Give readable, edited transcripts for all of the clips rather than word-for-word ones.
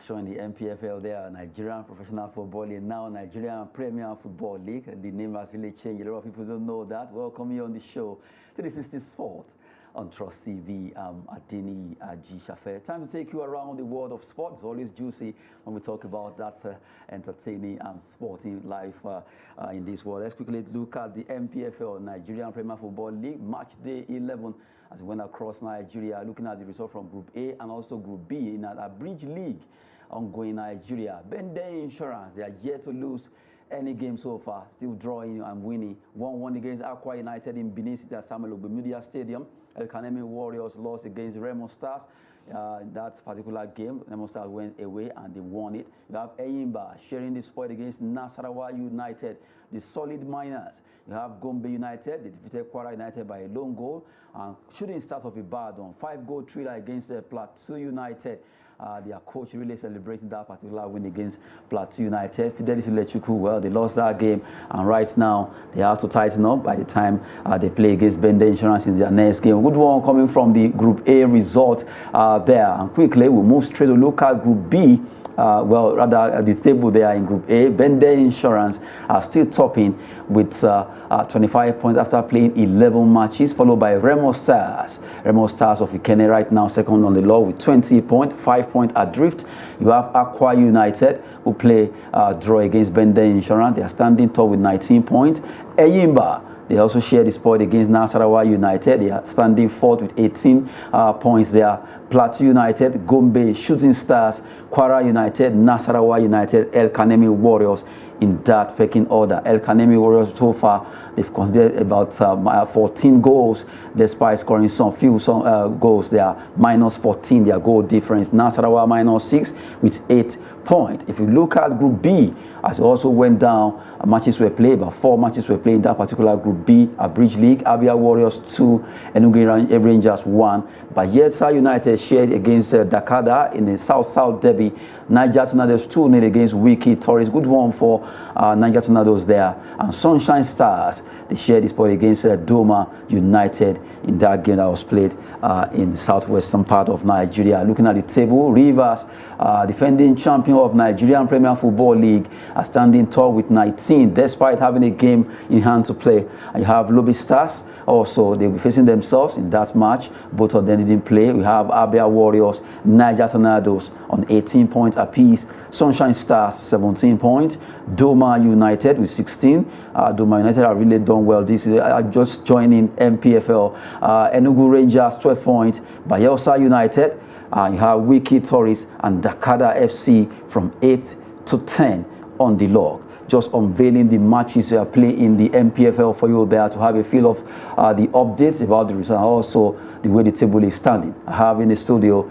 action in the NPFL there, Nigerian Professional Football League, now Nigerian Premier Football League. The name has really changed. A lot of people don't know that. Welcome you on the show to the 60 Sport on Trust TV. Adini G. Shafe. Time to take you around the world of sport. It's always juicy when we talk about that entertaining and sporting life in this world. Let's quickly look at the NPFL, Nigerian Premier Football League, Matchday 11 as we went across Nigeria, looking at the result from Group A and also Group B in a bridge league ongoing in Nigeria. Matchday Insurance, they are yet to lose any game so far, still drawing and winning. 1-1 against Aqua United in Benin City at Samuel Ogbemudia Stadium. El Kanemi Warriors lost against Remo Stars. That particular game, Remo Stars went away and they won it. You have Eyimba sharing the spoil against Nasarawa United, the solid miners. You have Gombe United, they defeated Kwara United by a lone goal. Shooting Stars of Ibadan, 5-goal thriller against Plateau United. Their coach really celebrating that particular win against Plateau United. Fidelity Lechuku, well, they lost that game, and right now they have to tighten up by the time they play against Matchday Insurance in their next game. Good one coming from the Group A result there. And quickly, we'll move straight to look at Group B. Well, rather the table there in Group A. Matchday Insurance are still topping with 25 points after playing 11 matches, followed by Remo Stars. Remo Stars of Ikene right now second on the log with 20 points, 5 points adrift. You have Aqua United who play draw against Matchday Insurance. They are standing top with 19 points. Eyimba, they also share the spot against Nasarawa United. They are standing fourth with 18 points there. Plateau United, Gombe, Shooting Stars, Kwara United, Nasarawa United, El Kanemi Warriors in that pecking order. El Kanemi Warriors so far, they've considered about 14 goals despite scoring some few goals. They are minus 14, their goal difference. Nasarawa minus 6 with 8 points. If you look at Group B, as it also went down, matches were played, about 4 matches were played in that particular Group B. A Bridge League, Abia Warriors 2, Enugu Rangers 1. Bayelsa United shared against Dakada in the South-South Derby. Niger Tornadoes 2-0 against Wiki Tourist. Good one for Niger Tornadoes there. And Sunshine Stars, they shared the spot against Doma United in that game that was played in the southwestern part of Nigeria. Looking at the table, Rivers, defending champion of Nigerian Premier Football League, are standing tall with 19 despite having a game in hand to play. And you have Lobby Stars, also they'll be facing themselves in that match. Both of them didn't play. We have Abia Warriors, Niger Tornadoes on 18 points apiece. Sunshine Stars 17 points. Doma United with 16. Doma United have really done well. This is just joining NPFL. Enugu Rangers 12 points. Bayelsa United. You have Wiki Tourist and Dakada FC from 8 to 10 on the log. Just unveiling the matches you are playing in the NPFL for you there to have a feel of the updates about the result and also the way the table is standing. I have in the studio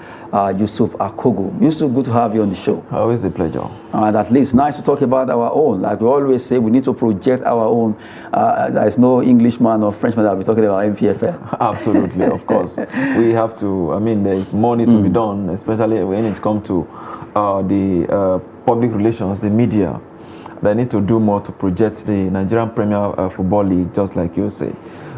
Yusuf Akogo. Yusuf, good to have you on the show. Always a pleasure. And at least nice to talk about our own. Like we always say, we need to project our own. There is no Englishman or Frenchman that will be talking about NPFL. Absolutely, of course. We have to, I mean, there's money to be done, especially when it comes to the public relations, the media. They need to do more to project the Nigerian Premier Football League, just like you say.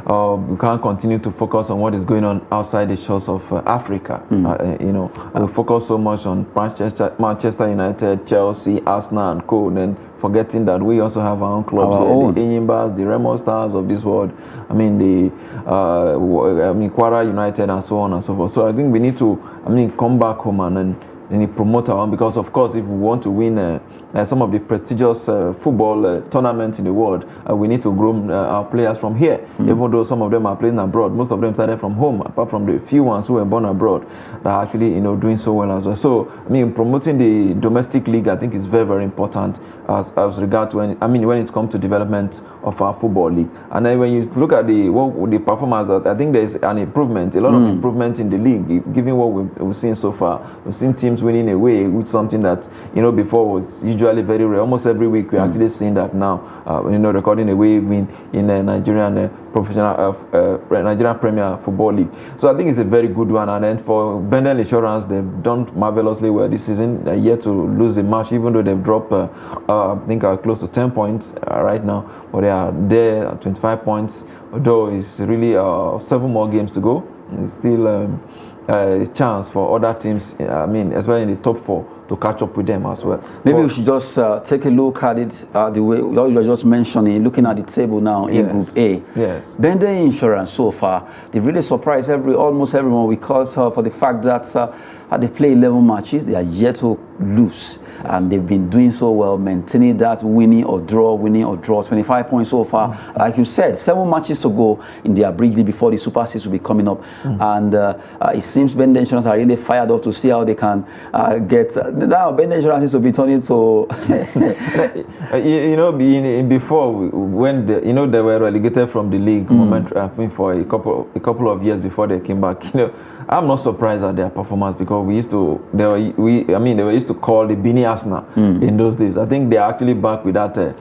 We can't continue to focus on what is going on outside the shores of Africa. We focus so much on Manchester United, Chelsea, Arsenal, and co. Then forgetting that we also have our own clubs, the Eyimbas, the Remo Stars of this world. I mean the Kwara United, and so on and so forth. So I think we need to, come back home and promote our own, because of course if we want to win some of the prestigious football tournaments in the world, we need to groom our players from here. Even though some of them are playing abroad, most of them started from home, apart from the few ones who were born abroad that are actually doing so well as well. So promoting the domestic league, I think, is very, very important as regard to when it comes to development of our football league. And then when you look at the performance, I think there's an improvement, a lot of improvement in the league, given what we've seen so far. We've seen teams winning away with something that before was usually very rare. Almost every week we're actually seeing that now. Recording away win in Nigerian Nigerian Premier Football League. So I think it's a very good one. And then for Matchday Insurance, they've done marvelously well this season. They're yet to lose a match, even though they've dropped I think close to 10 points right now. But they are there at 25 points. Although it's really 7 more games to go. It's still a chance for other teams, especially in the top 4, to catch up with them as well. Maybe we should just take a look at it the way you were just mentioning, looking at the table now in Group A. Yes. Bender Insurance so far, they've really surprised almost everyone because for the fact that they play 11 matches, they are yet to lose. Yes. And they've been doing so well, maintaining that winning or draw, 25 points so far. Like you said, 7 matches to go in the Abridged League before the Super 6 will be coming up. And it seems Bender Insurance are really fired up to see how they can get. Now, Bender Insurance is to be turning to. Before when they were relegated from the league for a couple of years before they came back. I'm not surprised at their performance because they were used to call the Bini Arsenal in those days. I think they are actually back with that. The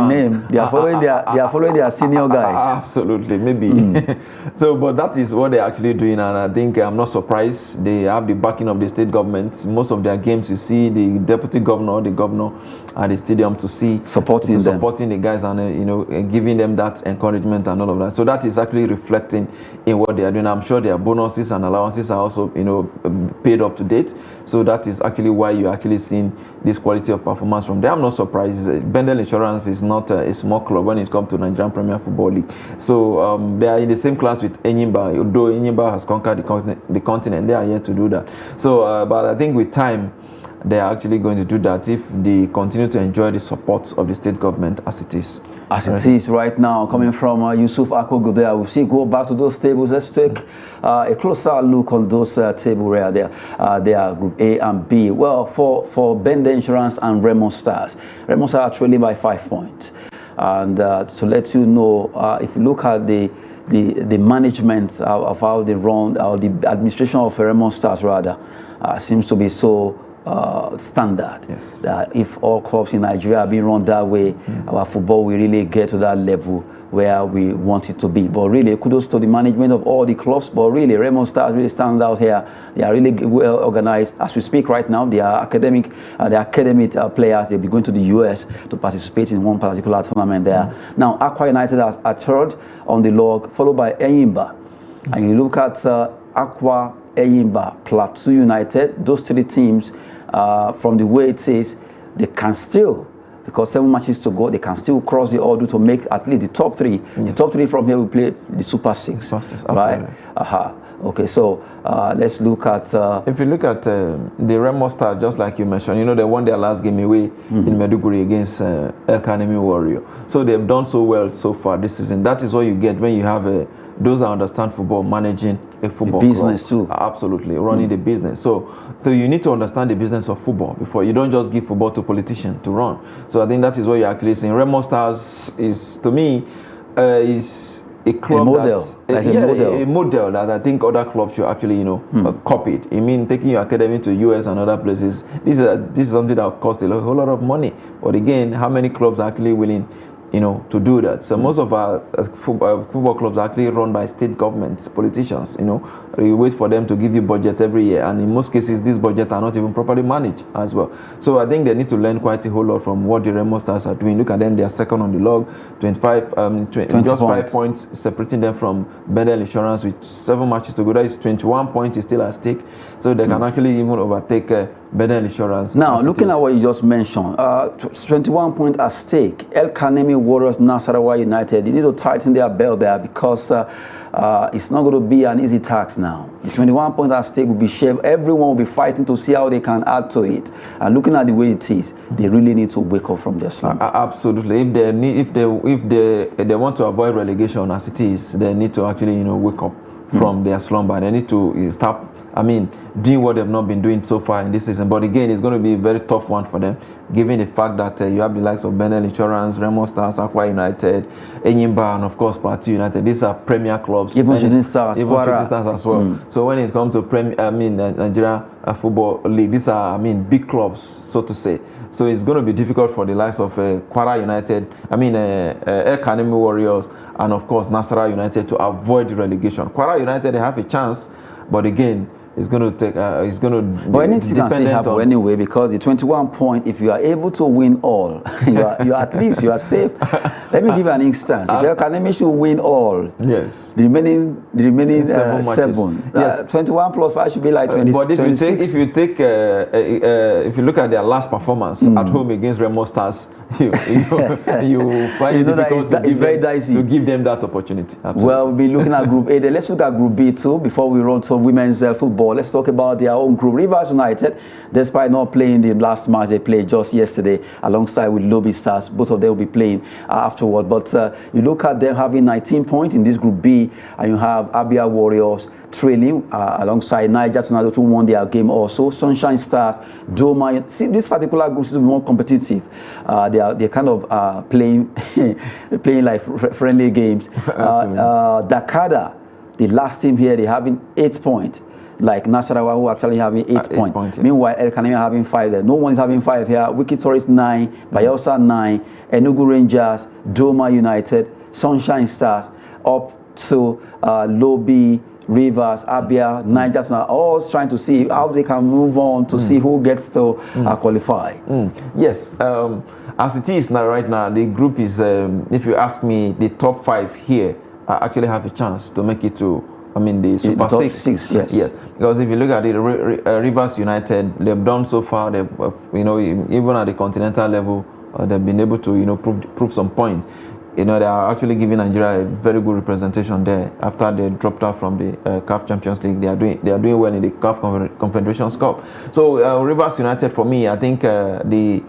name. They are following their senior guys. Absolutely, maybe. But that is what they're actually doing, and I think I'm not surprised. They have the backing of the state government. Most of their games, you see the deputy governor, the governor at the stadium to see supporting the guys and giving them that encouragement and all of that. So that is actually reflecting in what they are doing. I'm sure their bonuses and allowances are also paid up to date. So that is actually why you're actually seeing this quality of performance from them. I'm not surprised. Bendel Insurance is not a small club when it comes to Nigerian Premier Football League. So they are in the same class with Enyimba. Although Enyimba has conquered the continent, they are yet to do that. So, but I think with time, they are actually going to do that if they continue to enjoy the support of the state government as it is. As it is right now, coming from Yusuf Akogo there, we'll see, go back to those tables. Let's take a closer look on those tables right there. They are Group A and B. Well, for Bender Insurance and Remo Stars are trailing by 5 points. And to let you know, if you look at the management of how they run, or the administration of Remo Stars rather, seems to be so standard. Yes. That if all clubs in Nigeria are being run that way, our football will really get to that level where we want it to be. But really, kudos to the management of all the clubs. But really, Raymond Stars really stand out here. They are really well organized. As we speak right now, they are academic players. They'll be going to the US to participate in one particular tournament there. Now, Aqua United are third on the log, followed by Enyimba. And you look at Aqua, Enyimba, Plateau United, those 3 teams, from the way it is, they can still, because 7 matches to go, they can still cross the order to make at least the top 3. Yes. The top 3 from here will play the Super 6, right? Okay, so let's look at... if you look at the Remo Stars, just like you mentioned, they won their last game away in Maiduguri against El Kanemi Warrior. So they've done so well so far this season. That is what you get when you have those that understand football, managing a football business club. Too. Absolutely, running the business. So you need to understand the business of football before. You don't just give football to politicians to run. So I think that is what you're actually seeing. Remo Stars is, to me, is a club a model that I think other clubs should actually, copy. I mean, taking your academy to US and other places, this is something that costs a whole lot of money. But again, how many clubs are actually willing to do that? So most of our football clubs are actually run by state governments, politicians. You wait for them to give you budget every year, and in most cases, these budgets are not even properly managed as well. So I think they need to learn quite a whole lot from what the Remo Stars are doing. Look at them; they are second on the log, 20 just 5 points separating them from Bender Insurance with 7 matches to go. That is 21 points is still at stake, so they can actually even overtake Bender Insurance. Now, looking at what you just mentioned, 21 points at stake. El Kanemi Warriors, Nasarawa United, they need to tighten their belt there because it's not going to be an easy task now. The 21 points at stake will be shared. Everyone will be fighting to see how they can add to it. And looking at the way it is, they really need to wake up from their slump. Absolutely. If they want to avoid relegation as it is, they need to actually wake up from their slumber. They need to stop. Doing what they've not been doing so far in this season. But again, it's going to be a very tough one for them, given the fact that you have the likes of Bender Insurance, Remo Stars, Aqua United, Enyimba, and of course Plateau United. These are premier clubs. Even Shooting Stars, as well. So when it comes to Nigeria Football League, these are big clubs, so to say. So it's going to be difficult for the likes of Kwara United, El Kanemi Warriors, and of course Nasarawa United to avoid relegation. Kwara United, they have a chance, but again, it's going to take. It's going to. But anything can still happen anyway, because the 21 point, if you are able to win all, you are at least you are safe. Let me give you an instance. If your academy should win all, yes, the remaining seven. Yes, 21 plus 5 should be like 20. But if 26. you if you look at their last performance at home against Remo Stars, you find it difficult it's very dicey to give them that opportunity. Absolutely. Well, we'll be looking at Group A. Then let's look at Group B too before we run to women's football. Let's talk about their own group. Rivers United, despite not playing the last match they played just yesterday, alongside with Lobby Stars, both of them will be playing afterward. But you look at them having 19 points in this Group B, and you have Abia Warriors trailing alongside Niger Tornadoes, who won their game also. Sunshine Stars, Doma. See, this particular group is more competitive. They're kind of playing like friendly games. Dakada, the last team here, they're having 8 points. Like Nasarawa, who actually having 8 points. Yes. Meanwhile, El Kanemi having 5 there. No one is having 5 here. Wiki Tourist 9, Bayelsa 9, Enugu Rangers, Doma United, Sunshine Stars, up to Lobby, Rivers, Abia, Niger, all trying to see how they can move on to see who gets to qualify. Yes, as it is now, right now, the group is, if you ask me, the top 5 here actually have a chance to make it to, the Super top 6. Yes. Yes, because if you look at it, Rivers United, they've done so far, they've, even at the continental level, they've been able to, prove some points. They are actually giving Nigeria a very good representation there. After they dropped out from the CAF Champions League, they are doing well in the CAF Confederations Cup. So Rivers United, for me, I think the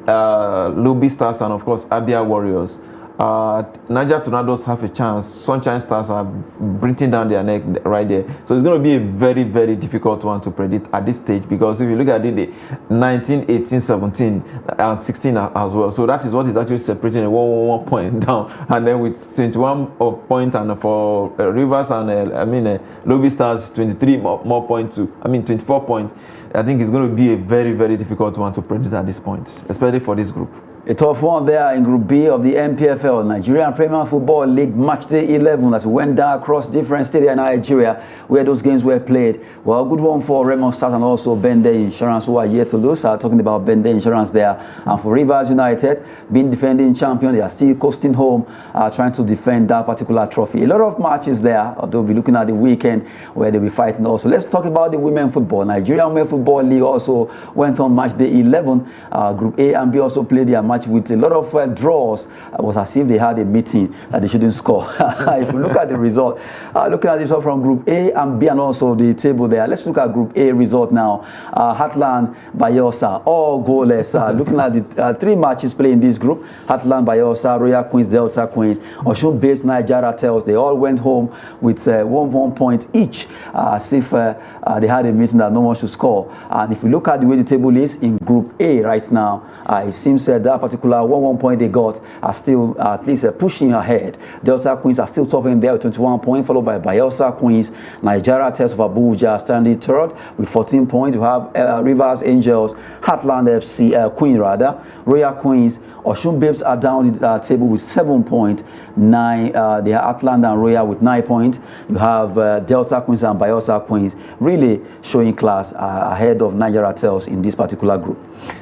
Lobby Stars and of course Abia Warriors. Niger Tornadoes have a chance. Sunshine Stars are breathing down their neck right there. So it's going to be a very, very difficult one to predict at this stage, because if you look at it, the 19, 18, 17, and 16 as well. So that is what is actually separating a 1 point down. And then with 21 point and for Rivers and Lobby Stars 23 more points to 24 points. I think it's going to be a very, very difficult one to predict at this point, especially for this group. A tough one there in Group B of the NPFL, Nigerian Premier Football League Matchday 11, as we went down across different stadia in Nigeria where those games were played. Well, good one for Remo Stars and also Bende Insurance, who are yet to lose. Talking about Bende Insurance there. And for Rivers United, being defending champion, they are still coasting home, trying to defend that particular trophy. A lot of matches there, although we'll be looking at the weekend where they'll be fighting also. Let's talk about the women football. Nigerian Women Football League also went on Matchday 11. Group A and B also played their match with a lot of draws. It was as if they had a meeting that they shouldn't score. If you look at the result, looking at this one from Group A and B and also the table there, let's look at Group A result now. Heartland, Bayelsa, all goalless. Looking at the 3 matches played in this group, Heartland, Bayelsa, Royal Queens, Delta Queens, Osun Babes, Nigeria Tels, they all went home with 1 point each, as if they had a meeting that no one should score. And if you look at the way the table is in Group A right now, it seems that particular 1 point they got are still at least pushing ahead. Delta Queens are still topping there with 21 points, followed by Bayelsa Queens. Nigeria Tels of Abuja standing third with 14 points. You have Rivers Angels, Heartland FC, Queen rather, Royal Queens. Osun Babes are down the table with 7 points. They are Heartland and Royal with 9 points. You have Delta Queens and Bayelsa Queens really showing class ahead of Nigeria Tels in this particular group.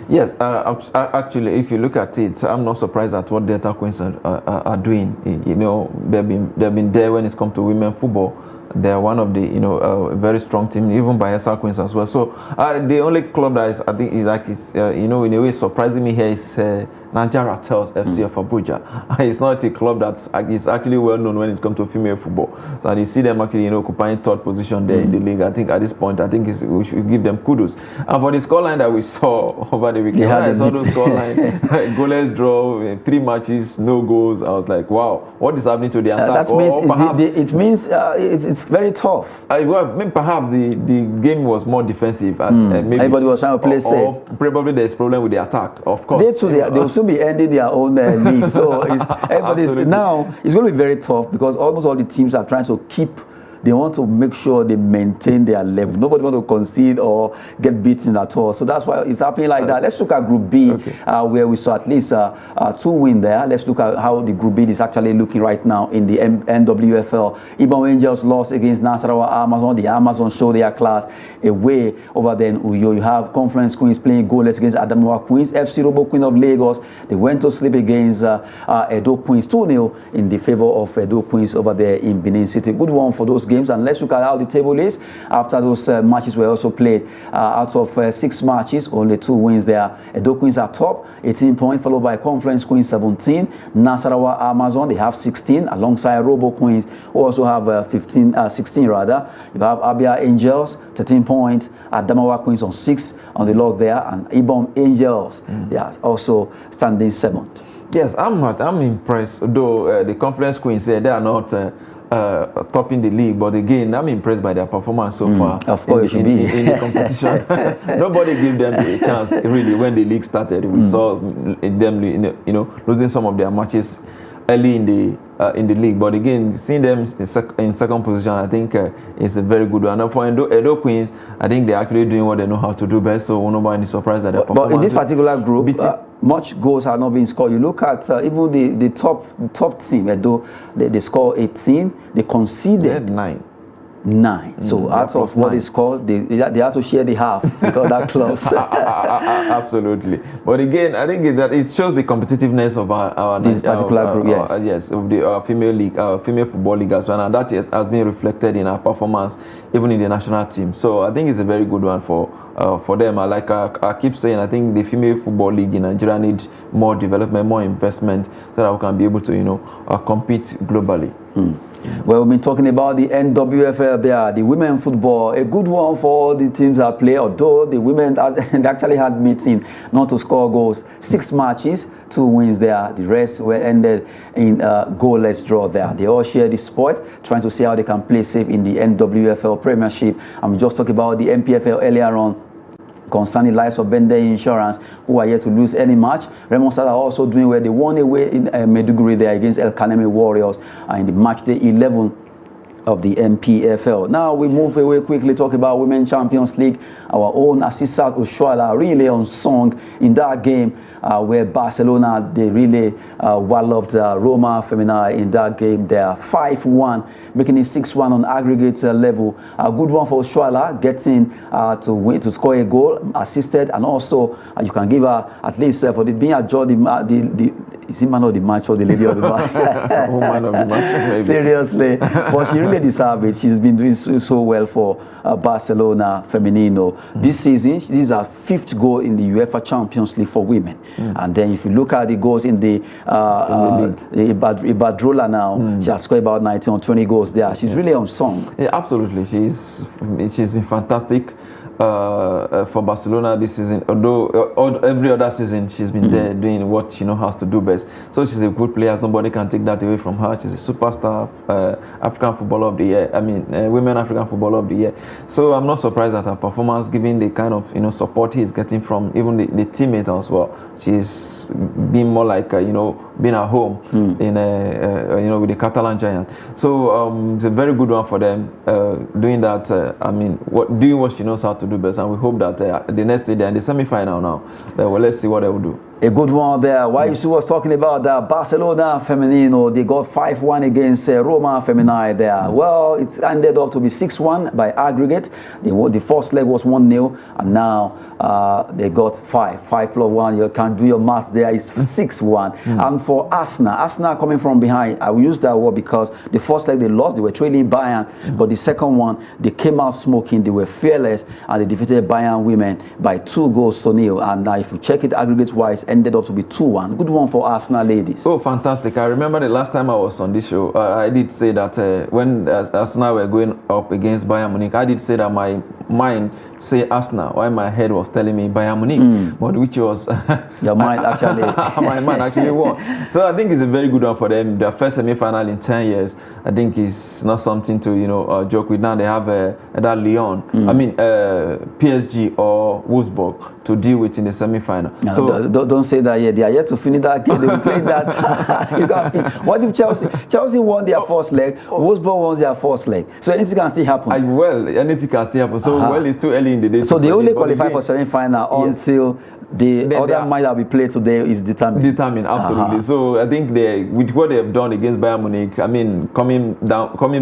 Yes, actually, if you look at it, I'm not surprised at what Delta Queens are doing. They've been there when it's come to women football. They're one of the very strong team, even Bayelsa Queens as well. So the only club that is, I think, is in a way surprising me here is Nigeria Tels FC of Abuja. It's not a club that is actually well known when it comes to female football. So you see them actually occupying 3rd position there in the league. I think at this point, we should give them kudos. And for the scoreline that we saw over the weekend, when I saw the scoreline, goalless draw, 3 matches, no goals, I was like, wow, what is happening to the attack? It means it's very tough. Perhaps the game was more defensive, as maybe everybody was trying to play safe. Or probably there's problem with the attack. Of course, they will soon be ending their own league. So everybody's now it's going to be very tough because almost all the teams are trying to keep they want to make sure they maintain their level. Nobody want to concede or get beaten at all. So that's why it's happening like that. Let's look at Group B, where we saw at least 2 wins there. Let's look at how the Group B is actually looking right now in the NWFL. Ibom Angels lost against Nasarawa Amazon. The Amazon show their class away over there in Uyo. You have Conference Queens playing goalless against Adamawa Queens. FC Robo Queen of Lagos, they went to sleep against Edo Queens 2-0 in the favor of Edo Queens over there in Benin City. Good one for those games. And let's look at how the table is after those matches were also played. Out of 6 matches, only 2 wins there. Edo Queens are top, 18 points, followed by Conference Queens 17. Nasarawa Amazon, they have 16, alongside Robo Queens, who also have 16 rather. You have Abia Angels, 13 points. Adamawa Queens on 6 on the log there, and Ibom Angels, they are also standing 7th. Yes, I'm impressed. Though the Conference Queens they are not topping the league, but again, I'm impressed by their performance so far. Of course, in the competition. Nobody gave them a chance really when the league started. We saw them, losing some of their matches early in the league, but again, seeing them in second position, I think is a very good one. And for Edo Queens, I think they're actually doing what they know how to do best, so nobody is surprised that their performance. But in this particular group, much goals have not been scored. You look at even the top team, Edo, they scored 18, they conceded 9. So out of what is called, they have to share the half with other clubs. Absolutely. But again, I think that it shows the competitiveness of our this particular group. Yes, of the female league, female football league as well, and that has been reflected in our performance, even in the national team. So I think it's a very good one for them. I keep saying, I think the female football league in Nigeria needs more development, more investment, so that we can be able to compete globally. Well, we've been talking about the NWFL there, the women football, a good one for all the teams that play, although the women actually had meeting not to score goals. 6 matches, 2 wins there. The rest were ended in goalless draw there. They all share the sport, trying to see how they can play safe in the NWFL Premiership. And we just talked about the NPFL earlier on, concerning the likes of Bende Insurance, who are yet to lose any match. Raymond Stars are also doing well. They won away in Maiduguri there against El Kanemi Warriors in the Matchday 11 of the NPFL. Now we move away quickly, talk about Women Champions League. Our own Asisat Oshuala really unsung in that game where Barcelona, they really walloped Roma Femina in that game. They are 5-1, making it 6-1 on aggregate level. A good one for Oshuala, getting to score a goal, assisted, and also you can give her at least for being adjudged is it man of the match or the lady of the match? Woman of the match, maybe. Seriously, but she really deserves it. She's been doing so well for Barcelona Femenino. This season, this is her 5th goal in the UEFA Champions League for women. And then if you look at the goals in the Ibadrola now, she has scored about 19 or 20 goals there. She's really unsung. Yeah, absolutely. She's been fantastic for Barcelona this season. Although every other season she's been there doing what she knows how to do best. So she's a good player. Nobody can take that away from her. She's a superstar, African Footballer of the Year. Women African Footballer of the Year. So I'm not surprised at her performance, given the kind of support he's getting from even the teammates as well. She's been more like being at home in with the Catalan giant. So it's a very good one for them doing that. Doing what she knows how to do best, and we hope that the next day they're in the semi-final now. Well, let's see what they will do. A good one there. Why you was talking about Barcelona Femenino, they got 5-1 against Roma Femini there. Well, it's ended up to be 6-1 by aggregate. The first leg was 1-0, and now they got 5 plus 1. You can do your maths there. It's 6-1. And for Arsenal coming from behind, I will use that word because the first leg they lost, they were trailing Bayern, but the second one they came out smoking. They were fearless, and they defeated Bayern women by 2-0. And now, if you check it aggregate-wise, ended up to be 2-1. Good one for Arsenal ladies. Oh, fantastic. I remember the last time I was on this show, I did say that when Arsenal were going up against Bayern Munich, I did say that my mind say Arsenal, while my head was telling me Bayern Munich, but which was your mind actually my mind actually won. So I think it's a very good one for them. Their first semi-final in 10 years. I think it's not something to joke with. Now they have either Lyon, PSG or Wolfsburg to deal with in the semi-final. No, so don't say that yet. They are yet to finish that game. They will play that. You can't pick. What if Chelsea won their first leg, Wolfsburg won their first leg? So anything can still happen. Well, anything can still happen. So well, it's too early in the day. So they only qualify for semi-final until the other match that we play today is determined. Determined, absolutely. So I think with what they have done against Bayern Munich, I mean, coming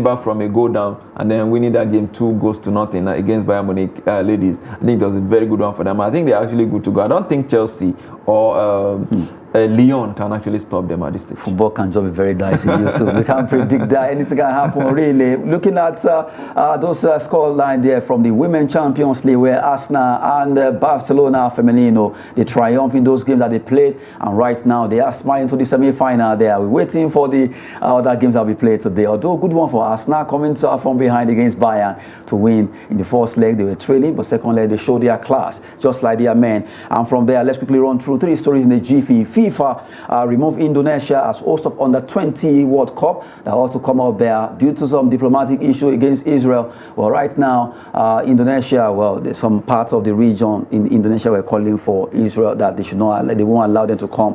back from a goal down and then winning that game 2-0 against Bayern Munich ladies, I think that was a very good one for them. I think they're actually good to go. I don't think Chelsea or Lyon can actually stop them at this stage. Football can just be very dicey, so we can't predict that anything can happen really. Looking at those scoreline there from the Women Champions League, where Arsenal and Barcelona Femenino, they triumph in those games that they played, and right now they are smiling to the semi-final. They are waiting for the other games that will be played today. Although good one for Arsenal, coming from behind against Bayern to win in the first leg. They were trailing, but second leg they showed their class, just like their men. And from there, let's quickly run through 3 stories in the GFI. FIFA removed Indonesia as host of Under-20 World Cup. That also come out there due to some diplomatic issue against Israel. Well, right now, Indonesia, well, there's some parts of the region in Indonesia were calling for Israel that they won't allow them to come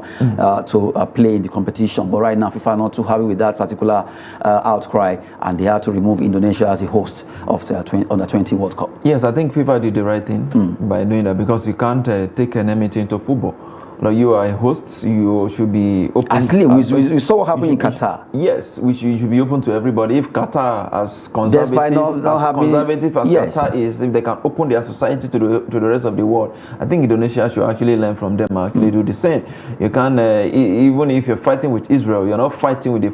to play in the competition. But right now, FIFA are not too happy with that particular outcry, and they had to remove Indonesia as the host of the Under-20 World Cup. Yes, I think FIFA did the right thing by doing that, because you can't take enmity into football. Now, you are a host, you should be open. We saw what happened in Qatar. Yes, which you should be open to everybody. If Qatar, as conservative as Qatar is, if they can open their society to the rest of the world, I think Indonesia should actually learn from them and actually do the same. You can, even if you're fighting with Israel, you're not fighting with the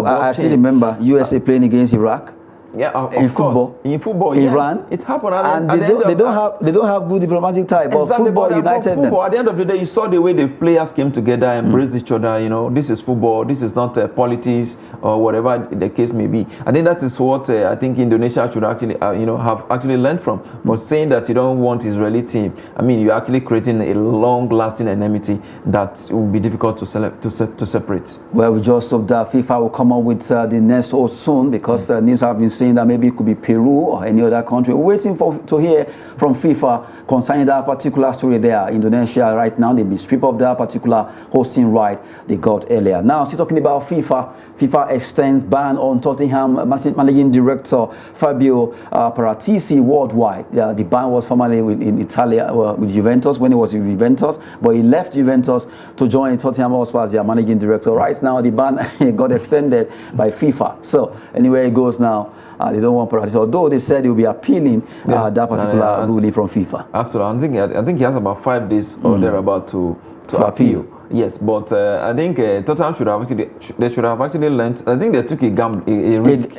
I still remember USA playing against Iraq. Yeah, in football, Iran, yes, it happened, and they don't have good diplomatic tie. But exactly, football united them. At the end of the day, you saw the way the players came together, embraced each other. You know, this is football. This is not politics or whatever the case may be. I think that is what I think Indonesia should actually, have actually learned from. But saying that you don't want Israeli team, I mean, you're actually creating a long-lasting enmity that will be difficult to separate. Well, we just hope that FIFA will come up with the next host soon, because news have been saying that maybe it could be Peru or any other country. We're waiting to hear from FIFA concerning that particular story there. Indonesia right now, they've been stripped of that particular hosting right they got earlier. Now, still talking about FIFA, FIFA extends ban on Tottenham managing director Fabio Paratici worldwide. The ban was formerly in Italy with Juventus when he was in Juventus, but he left Juventus to join Tottenham Hotspur as their managing director. Right now, the ban got extended by FIFA. So anywhere it goes now, they don't want Paratici, although they said they will be appealing that particular ruling from FIFA. Absolutely. I think he has about 5 days or thereabout to appeal. Yes, but I think Tottenham should have actually learned. I think they took a gamble, a risk.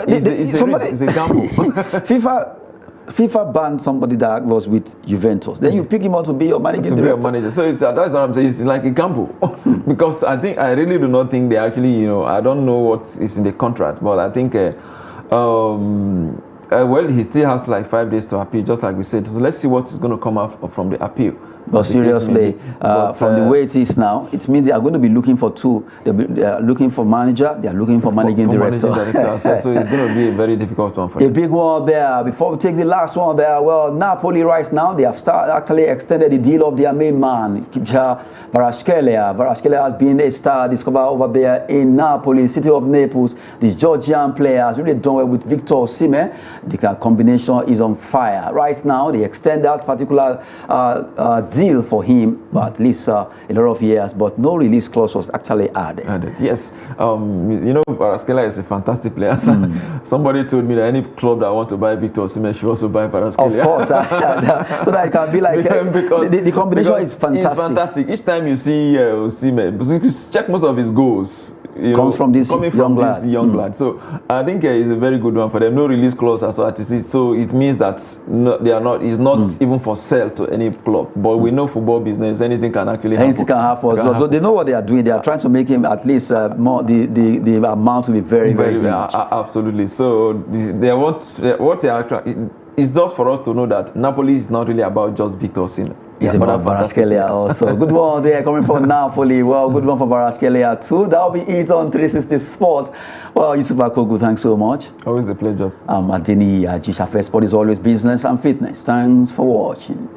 It's a gamble. FIFA banned somebody that was with Juventus. Then you pick him up to be your managing director. Be a manager. So that's what I'm saying. It's like a gamble. Because I really do not think they actually, I don't know what is in the contract, but I think, well, he still has like 5 days to appeal, just like we said. So let's see what is going to come out from the appeal. But seriously, from the way it is now, it means they are going to be looking for 2. They are looking for manager, they are looking for managing director. So it's going to be a very difficult one for them. A big one there. Before we take the last one there, well, Napoli right now, they have actually extended the deal of their main man, Kvaratskhelia. Kvaratskhelia has been a star discovered over there in Napoli, city of Naples. The Georgian player has really done well with Victor Osimhen. The combination is on fire. Right now, they extend that particular deal for him, but at least a lot of years, but no release clause was actually added. Yes. Kvaratskhelia is a fantastic player. Somebody told me that any club that want to buy Victor Osimhen should also buy Kvaratskhelia. Of course. So that it can be like, the combination is fantastic. It's fantastic. Each time you see Osimhen, check most of his goals. Comes from this young lad. So I think it's a very good one for them. No release clause as well as it is. So it means that it's not even for sale to any club. But we know football business, anything can actually happen. Anything can happen. So they know what they are doing. They are trying to make him at least more the amount to be very, very huge. Absolutely. So they want what they are trying. it's just for us to know that Napoli is not really about just Victor Osimhen. It's about Kvaratskhelia also. Good one there coming from Napoli. Well, good one for Kvaratskhelia too. That'll be it on 360 Sport. Well, Yusuf Akogu, thanks so much. Always a pleasure. Adini Ajishafe Sport is always business and fitness. Thanks for watching.